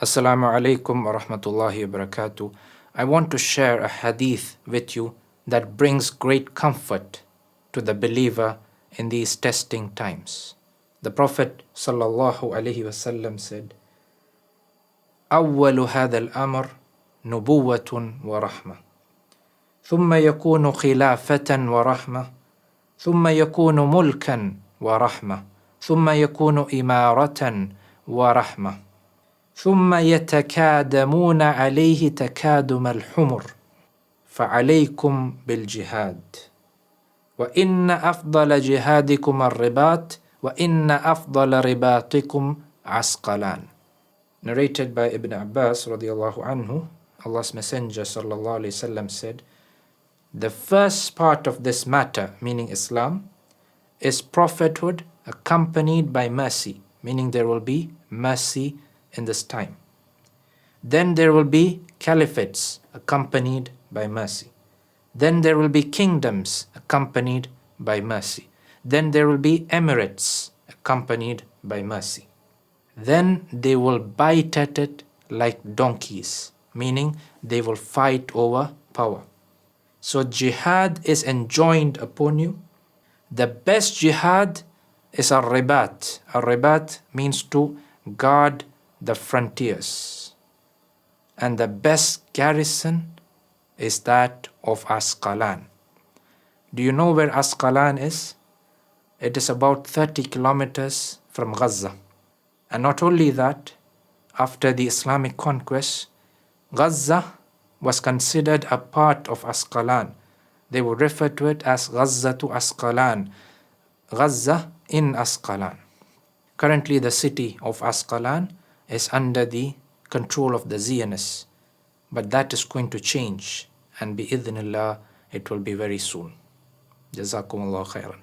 Assalamu alaikum wa rahmatullahi wa barakatuh. I want to share a hadith with you that brings great comfort to the believer in these testing times. The Prophet sallallahu alaihi wasallam said, أول هذا الأمر نبوة ورحمة ثم يكون خلافة ورحمة ثم يكون ملكا ورحمة ثم يكون إمارة ورحمة ثم يتكادمون عليه تكادم الحمر فعليكم بالجهاد وإن أفضل جهادكم الرباط وإن أفضل رباطكم ʿAsqalān. Narrated by Ibn Abbas radiallahu anhu, Allah's Messenger sallallahu alayhi wasallam said, the first part of this matter, meaning Islam, is prophethood accompanied by mercy, meaning there will be mercy in this time. Then there will be caliphates accompanied by mercy. Then there will be kingdoms accompanied by mercy. Then there will be emirates accompanied by mercy. Then they will bite at it like donkeys, meaning they will fight over power. So jihad is enjoined upon you. The best jihad is a ribāt. A ribāt means to guard the frontiers. And the best garrison is that of ʿAsqalān. Do you know where ʿAsqalān is? It is about 30 kilometers from Gaza. And not only that, after the Islamic conquest, Gaza was considered a part of ʿAsqalān. They would refer to it as Ghazatu ʿAsqalān, Gaza in ʿAsqalān. Currently the city of ʿAsqalān is under the control of the Zionists, but that is going to change, and bi-idhnillah it will be very soon. Jazakumullah khairan.